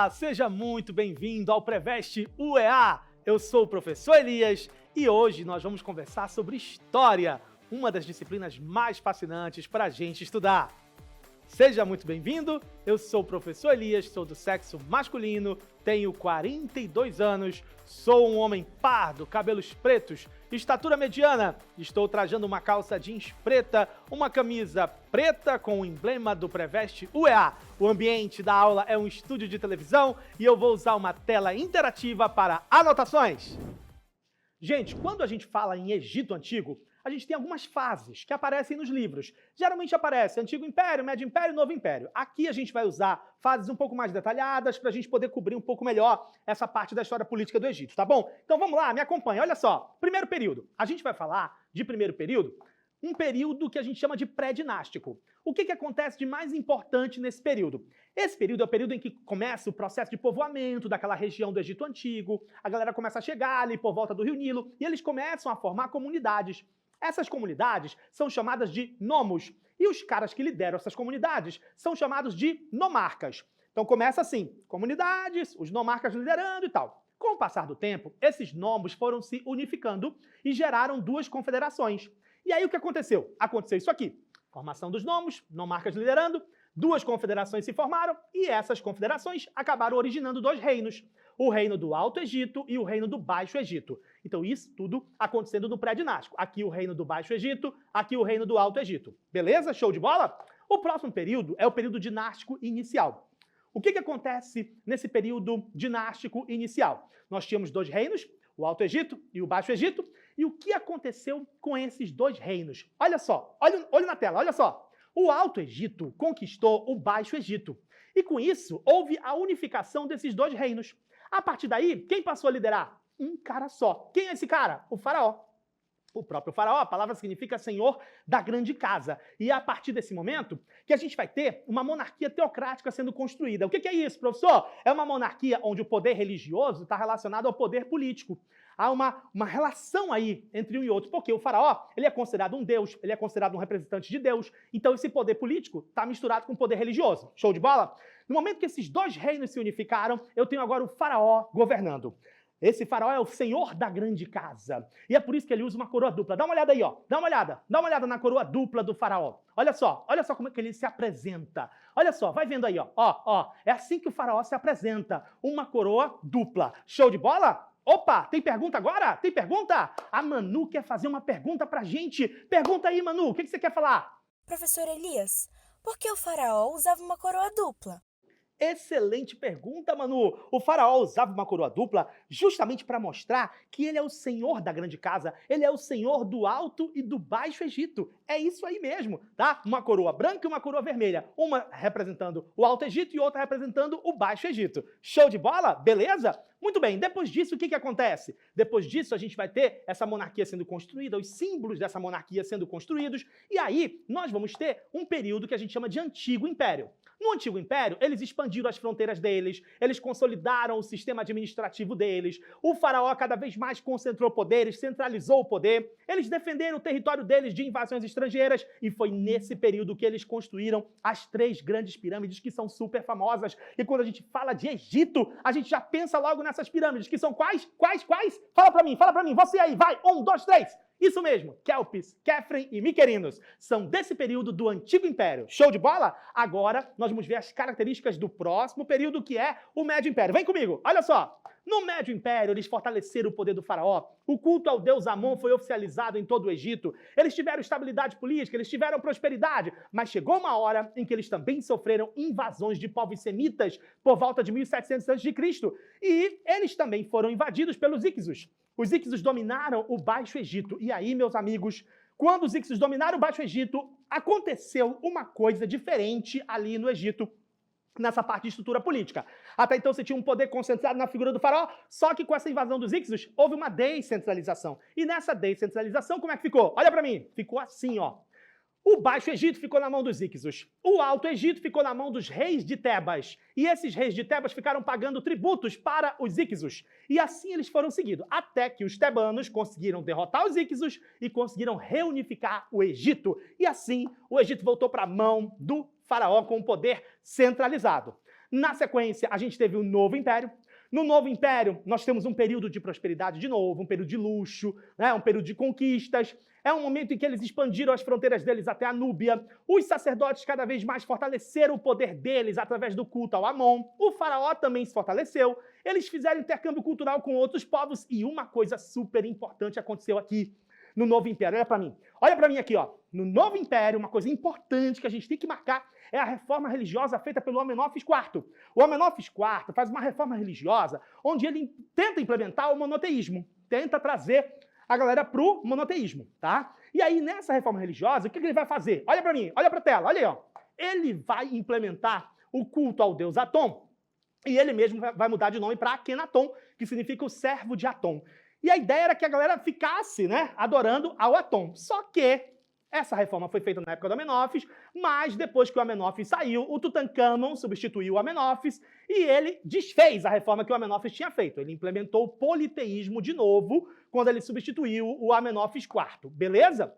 Olá, seja muito bem-vindo ao Preveste UEA. Eu sou o professor Elias e hoje nós vamos conversar sobre história, uma das disciplinas mais fascinantes para a gente estudar. Seja muito bem-vindo, eu sou o professor Elias, sou do sexo masculino, tenho 42 anos, sou um homem pardo, cabelos pretos, estatura mediana, estou trajando uma calça jeans preta, uma camisa preta com o emblema do Preveste UEA. O ambiente da aula é um estúdio de televisão e eu vou usar uma tela interativa para anotações. Gente, quando a gente fala em Egito Antigo, a gente tem algumas fases que aparecem nos livros. Geralmente aparece Antigo Império, Médio Império e Novo Império. Aqui a gente vai usar fases um pouco mais detalhadas para a gente poder cobrir um pouco melhor essa parte da história política do Egito, tá bom? Então vamos lá, me acompanha. Olha só, primeiro período. A gente vai falar de primeiro período, um período que a gente chama de pré-dinástico. O que acontece de mais importante nesse período? Esse período é o período em que começa o processo de povoamento daquela região do Egito Antigo, a galera começa a chegar ali por volta do Rio Nilo e eles começam a formar comunidades. Essas comunidades são chamadas de nomos e os caras que lideram essas comunidades são chamados de nomarcas. Então começa assim, comunidades, os nomarcas liderando e tal. Com o passar do tempo, esses nomos foram se unificando e geraram duas confederações. E aí o que aconteceu? Aconteceu isso aqui, formação dos nomos, nomarcas liderando, duas confederações se formaram e essas confederações acabaram originando dois reinos, o reino do Alto Egito e o reino do Baixo Egito. Então isso tudo acontecendo no pré-dinástico. Aqui o reino do Baixo Egito, aqui o reino do Alto Egito. Beleza? Show de bola? O próximo período é o período dinástico inicial. O que acontece nesse período dinástico inicial? Nós tínhamos dois reinos, o Alto Egito e o Baixo Egito, e o que aconteceu com esses dois reinos? Olha só, olha na tela, olha só. O Alto Egito conquistou o Baixo Egito, e com isso houve a unificação desses dois reinos. A partir daí, quem passou a liderar? Um cara só. Quem é esse cara? O faraó. O próprio faraó, a palavra significa senhor da grande casa. E é a partir desse momento que a gente vai ter uma monarquia teocrática sendo construída. O que é isso, professor? É uma monarquia onde o poder religioso está relacionado ao poder político. Há uma relação aí entre um e outro, porque o faraó ele é considerado um deus, ele é considerado um representante de Deus, então esse poder político está misturado com o poder religioso. Show de bola? No momento que esses dois reinos se unificaram, eu tenho agora o faraó governando. Esse faraó é o senhor da grande casa. E é por isso que ele usa uma coroa dupla. Dá uma olhada aí, ó. Dá uma olhada na coroa dupla do faraó. Olha só como é que ele se apresenta. Olha só, vai vendo aí, ó. É assim que o faraó se apresenta. Uma coroa dupla. Show de bola? Opa, tem pergunta agora? Tem pergunta? A Manu quer fazer uma pergunta pra gente. Pergunta aí, Manu, o que você quer falar? Professor Elias, por que o faraó usava uma coroa dupla? Excelente pergunta, Manu. O faraó usava uma coroa dupla justamente para mostrar que ele é o senhor da grande casa, ele é o senhor do Alto e do Baixo Egito. É isso aí mesmo, tá? Uma coroa branca e uma coroa vermelha. Uma representando o Alto Egito e outra representando o Baixo Egito. Show de bola? Beleza? Muito bem, depois disso, o que acontece? Depois disso, a gente vai ter essa monarquia sendo construída, os símbolos dessa monarquia sendo construídos, e aí nós vamos ter um período que a gente chama de Antigo Império. No Antigo Império, eles expandiram as fronteiras deles, eles consolidaram o sistema administrativo deles, o faraó cada vez mais concentrou poderes, centralizou o poder, eles defenderam o território deles de invasões estrangeiras, e foi nesse período que eles construíram as três grandes pirâmides que são super famosas. E quando a gente fala de Egito, a gente já pensa logo nessas pirâmides, que são quais? Fala pra mim, você aí, vai, 1, 2, 3. Isso mesmo, Kelpis, Khafre e Miquerinos são desse período do Antigo Império. Show de bola? Agora nós vamos ver as características do próximo período, que é o Médio Império. Vem comigo, olha só. No Médio Império, eles fortaleceram o poder do faraó. O culto ao deus Amon foi oficializado em todo o Egito. Eles tiveram estabilidade política, eles tiveram prosperidade. Mas chegou uma hora em que eles também sofreram invasões de povos semitas por volta de 1700 a.C. E eles também foram invadidos pelos Hyksos. Os Hyksos dominaram o Baixo Egito. E aí, meus amigos, quando os Hyksos dominaram o Baixo Egito, aconteceu uma coisa diferente ali no Egito, nessa parte de estrutura política. Até então você tinha um poder concentrado na figura do faraó, só que com essa invasão dos Hyksos, houve uma descentralização. E nessa descentralização, como é que ficou? Olha pra mim, ficou assim, ó. O Baixo Egito ficou na mão dos Hyksos. O Alto Egito ficou na mão dos reis de Tebas. E esses reis de Tebas ficaram pagando tributos para os Hyksos. E assim eles foram seguidos, até que os tebanos conseguiram derrotar os Hyksos e conseguiram reunificar o Egito. E assim o Egito voltou para a mão do faraó com o poder centralizado. Na sequência, a gente teve o Novo Império. No Novo Império, nós temos um período de prosperidade de novo, um período de luxo, né? Um período de conquistas. É um momento em que eles expandiram as fronteiras deles até a Núbia. Os sacerdotes cada vez mais fortaleceram o poder deles através do culto ao Amon. O faraó também se fortaleceu. Eles fizeram intercâmbio cultural com outros povos. E uma coisa super importante aconteceu aqui no Novo Império. Olha para mim. Olha para mim aqui, ó. No Novo Império, uma coisa importante que a gente tem que marcar é a reforma religiosa feita pelo Amenófis IV. O Amenófis IV faz uma reforma religiosa onde ele tenta implementar o monoteísmo, tenta trazer a galera pro monoteísmo, tá? E aí, nessa reforma religiosa, o que ele vai fazer? Olha para mim, olha para a tela, olha aí, ó. Ele vai implementar o culto ao deus Atom e ele mesmo vai mudar de nome para Akenaton, que significa o servo de Atom. E a ideia era que a galera ficasse, né, adorando ao Atom. Só que essa reforma foi feita na época do Amenófis, mas depois que o Amenófis saiu, o Tutankhamon substituiu o Amenófis e ele desfez a reforma que o Amenófis tinha feito. Ele implementou o politeísmo de novo quando ele substituiu o Amenófis IV, beleza?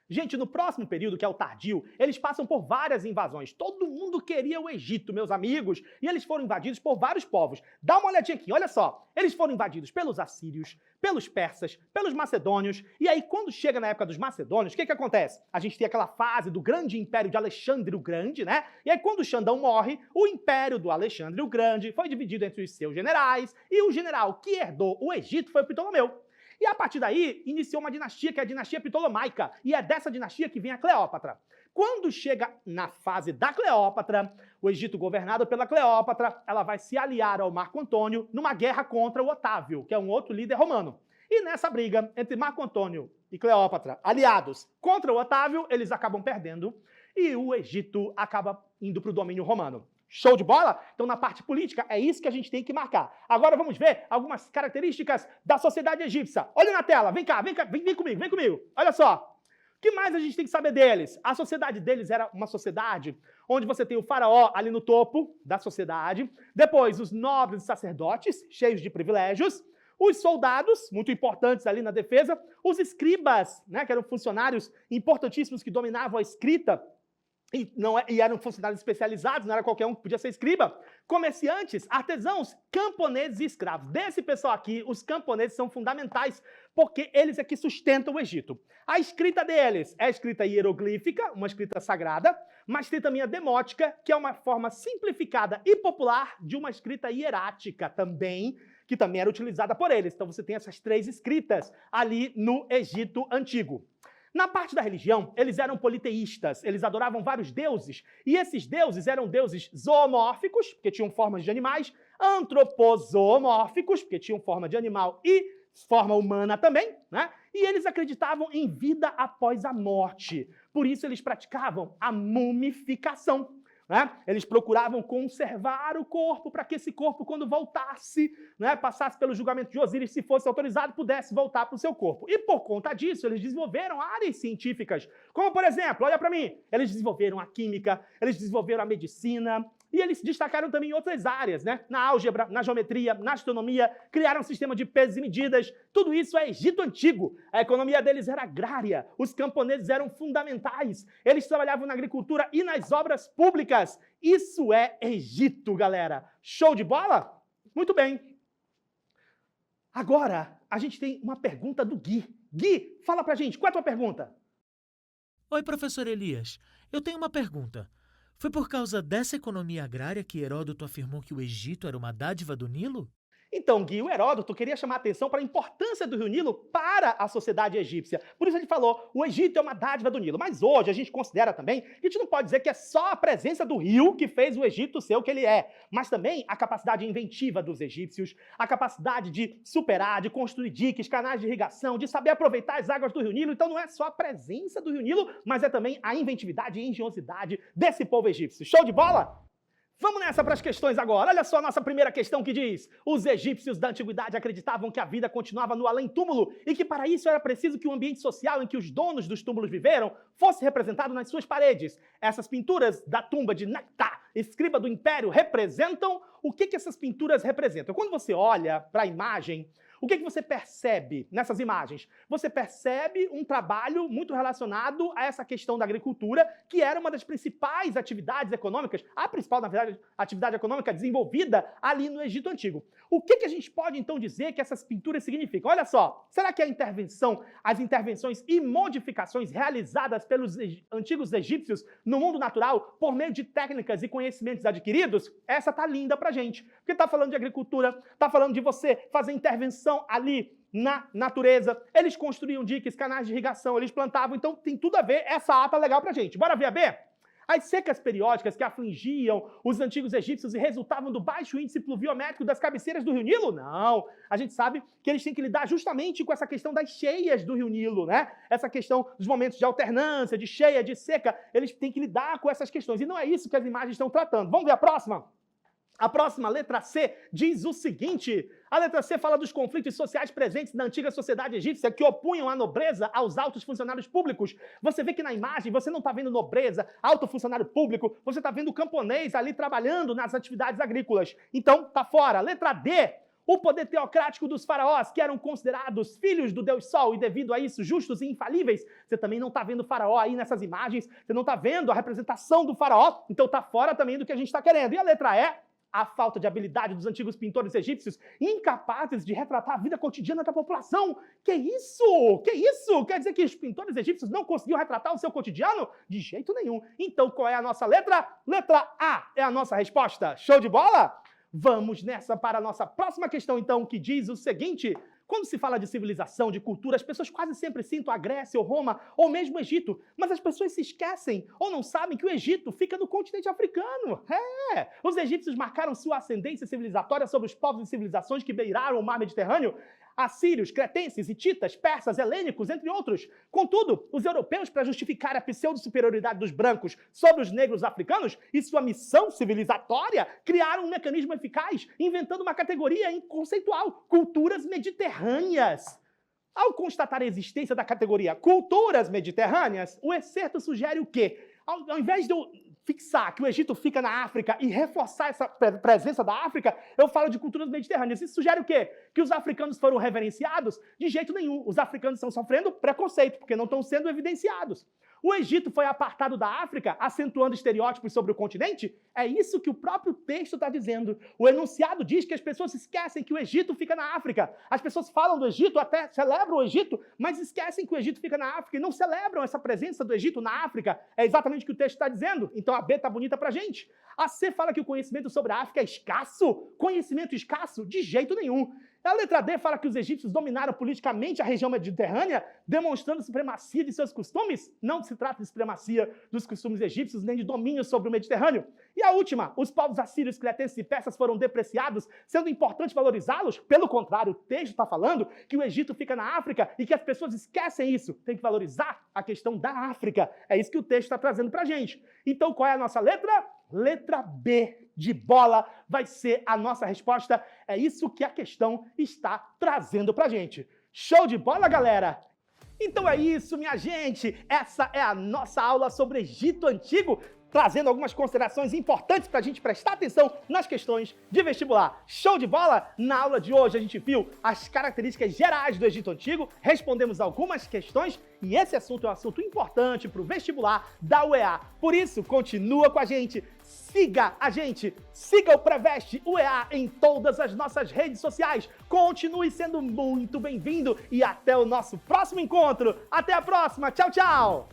Gente, no próximo período, que é o Tardio, eles passam por várias invasões. Todo mundo queria o Egito, meus amigos, e eles foram invadidos por vários povos. Dá uma olhadinha aqui, olha só. Eles foram invadidos pelos assírios, pelos persas, pelos macedônios, e aí quando chega na época dos macedônios, o que acontece? A gente tem aquela fase do grande império de Alexandre o Grande, né? E aí quando Xandão morre, o império do Alexandre o Grande foi dividido entre os seus generais, e o general que herdou o Egito foi o Ptolomeu. E a partir daí, iniciou uma dinastia, que é a dinastia ptolomaica, e é dessa dinastia que vem a Cleópatra. Quando chega na fase da Cleópatra, o Egito governado pela Cleópatra, ela vai se aliar ao Marco Antônio numa guerra contra o Otávio, que é um outro líder romano. E nessa briga entre Marco Antônio e Cleópatra, aliados contra o Otávio, eles acabam perdendo, e o Egito acaba indo para o domínio romano. Show de bola? Então, na parte política, é isso que a gente tem que marcar. Agora vamos ver algumas características da sociedade egípcia. Olha na tela, vem cá, vem comigo. Olha só. O que mais a gente tem que saber deles? A sociedade deles era uma sociedade onde você tem o faraó ali no topo da sociedade, depois os nobres e sacerdotes, cheios de privilégios, os soldados, muito importantes ali na defesa, os escribas, né, que eram funcionários importantíssimos que dominavam a escrita, e eram funcionários especializados, não era qualquer um que podia ser escriba. Comerciantes, artesãos, camponeses e escravos. Desse pessoal aqui, os camponeses são fundamentais, porque eles é que sustentam o Egito. A escrita deles é a escrita hieroglífica, uma escrita sagrada, mas tem também a demótica, que é uma forma simplificada e popular de uma escrita hierática também, que também era utilizada por eles. Então você tem essas três escritas ali no Egito Antigo. Na parte da religião, eles eram politeístas, eles adoravam vários deuses, e esses deuses eram deuses zoomórficos, porque tinham formas de animais, antropozoomórficos, porque tinham forma de animal e forma humana também, né? E eles acreditavam em vida após a morte. Por isso eles praticavam a mumificação. Né? Eles procuravam conservar o corpo para que esse corpo, quando voltasse, né, passasse pelo julgamento de Osíris, se fosse autorizado, pudesse voltar para o seu corpo. E por conta disso, eles desenvolveram áreas científicas, como por exemplo, olha para mim, eles desenvolveram a química, eles desenvolveram a medicina, e eles se destacaram também em outras áreas, né? Na álgebra, na geometria, na astronomia, criaram um sistema de pesos e medidas. Tudo isso é Egito Antigo. A economia deles era agrária, os camponeses eram fundamentais, eles trabalhavam na agricultura e nas obras públicas. Isso é Egito, galera. Show de bola? Muito bem. Agora, a gente tem uma pergunta do Gui. Gui, fala pra gente, qual é a tua pergunta? Oi, professor Elias. Eu tenho uma pergunta. Foi por causa dessa economia agrária que Heródoto afirmou que o Egito era uma dádiva do Nilo? Então, Gui, o Heródoto queria chamar a atenção para a importância do rio Nilo para a sociedade egípcia. Por isso ele falou, o Egito é uma dádiva do Nilo. Mas hoje a gente considera também que a gente não pode dizer que é só a presença do rio que fez o Egito ser o que ele é, mas também a capacidade inventiva dos egípcios, a capacidade de superar, de construir diques, canais de irrigação, de saber aproveitar as águas do rio Nilo. Então não é só a presença do rio Nilo, mas é também a inventividade e engenhosidade desse povo egípcio. Show de bola? Vamos nessa para as questões agora. Olha só a nossa primeira questão que diz: os egípcios da antiguidade acreditavam que a vida continuava no além-túmulo e que para isso era preciso que o ambiente social em que os donos dos túmulos viveram fosse representado nas suas paredes. Essas pinturas da tumba de Nectá, escriba do Império, representam... O que essas pinturas representam? Quando você olha para a imagem, O que você percebe nessas imagens? Você percebe um trabalho muito relacionado a essa questão da agricultura, que era uma das principais atividades econômicas, a principal, na verdade, atividade econômica desenvolvida ali no Egito Antigo. O que a gente pode, então, dizer que essas pinturas significam? Olha só, será que as intervenções e modificações realizadas pelos antigos egípcios no mundo natural, por meio de técnicas e conhecimentos adquiridos, essa tá linda pra gente. Porque tá falando de agricultura, tá falando de você fazer intervenção ali na natureza, eles construíam diques, canais de irrigação, eles plantavam, então tem tudo a ver, essa A tá legal pra gente. Bora ver a B? As secas periódicas que afligiam os antigos egípcios e resultavam do baixo índice pluviométrico das cabeceiras do Rio Nilo? Não. A gente sabe que eles têm que lidar justamente com essa questão das cheias do Rio Nilo, né? Essa questão dos momentos de alternância, de cheia, de seca, eles têm que lidar com essas questões. E não é isso que as imagens estão tratando. Vamos ver a próxima? A próxima, letra C, diz o seguinte: a letra C fala dos conflitos sociais presentes na antiga sociedade egípcia que opunham a nobreza aos altos funcionários públicos. Você vê que na imagem você não está vendo nobreza, alto funcionário público, você está vendo o camponês ali trabalhando nas atividades agrícolas. Então, tá fora. Letra D, o poder teocrático dos faraós, que eram considerados filhos do Deus Sol e devido a isso justos e infalíveis. Você também não está vendo o faraó aí nessas imagens, você não está vendo a representação do faraó, então tá fora também do que a gente está querendo. E a letra E, a falta de habilidade dos antigos pintores egípcios, incapazes de retratar a vida cotidiana da população. Que isso? Que isso? Quer dizer que os pintores egípcios não conseguiam retratar o seu cotidiano? De jeito nenhum. Então, qual é a nossa letra? Letra A é a nossa resposta. Show de bola? Vamos nessa para a nossa próxima questão, então, que diz o seguinte: quando se fala de civilização, de cultura, as pessoas quase sempre citam a Grécia ou Roma, ou mesmo o Egito, mas as pessoas se esquecem ou não sabem que o Egito fica no continente africano. Os egípcios marcaram sua ascendência civilizatória sobre os povos e civilizações que beiraram o mar Mediterrâneo, assírios, cretenses, hititas, persas, helênicos, entre outros. Contudo, os europeus, para justificar a pseudo-superioridade dos brancos sobre os negros africanos e sua missão civilizatória, criaram um mecanismo eficaz, inventando uma categoria conceitual: culturas mediterrâneas. Ao constatar a existência da categoria culturas mediterrâneas, o excerto sugere o quê? Ao invés de eu fixar que o Egito fica na África e reforçar essa presença da África, eu falo de culturas mediterrâneas. Isso sugere o quê? Que os africanos foram reverenciados? De jeito nenhum. Os africanos estão sofrendo preconceito, porque não estão sendo evidenciados. O Egito foi apartado da África, acentuando estereótipos sobre o continente? É isso que o próprio texto está dizendo. O enunciado diz que as pessoas esquecem que o Egito fica na África. As pessoas falam do Egito, até celebram o Egito, mas esquecem que o Egito fica na África e não celebram essa presença do Egito na África. É exatamente o que o texto está dizendo. Então a B está bonita pra gente. A C fala que o conhecimento sobre a África é escasso. Conhecimento escasso? De jeito nenhum. A letra D fala que os egípcios dominaram politicamente a região mediterrânea, demonstrando supremacia de seus costumes. Não se trata de supremacia dos costumes egípcios, nem de domínio sobre o Mediterrâneo. E a última, os povos assírios, cretenses e persas foram depreciados, sendo importante valorizá-los? Pelo contrário, o texto está falando que o Egito fica na África e que as pessoas esquecem isso. Tem que valorizar a questão da África. É isso que o texto está trazendo pra gente. Então, qual é a nossa letra? Letra B de bola vai ser a nossa resposta. É isso que a questão está trazendo pra gente. Show de bola, galera? Então é isso, minha gente. Essa é a nossa aula sobre Egito Antigo, trazendo algumas considerações importantes para a gente prestar atenção nas questões de vestibular. Show de bola? Na aula de hoje a gente viu as características gerais do Egito Antigo, respondemos algumas questões e esse assunto é um assunto importante para o vestibular da UEA. Por isso, continua com a gente, siga a gente, siga o Preveste UEA em todas as nossas redes sociais. Continue sendo muito bem-vindo e até o nosso próximo encontro. Até a próxima. Tchau, tchau!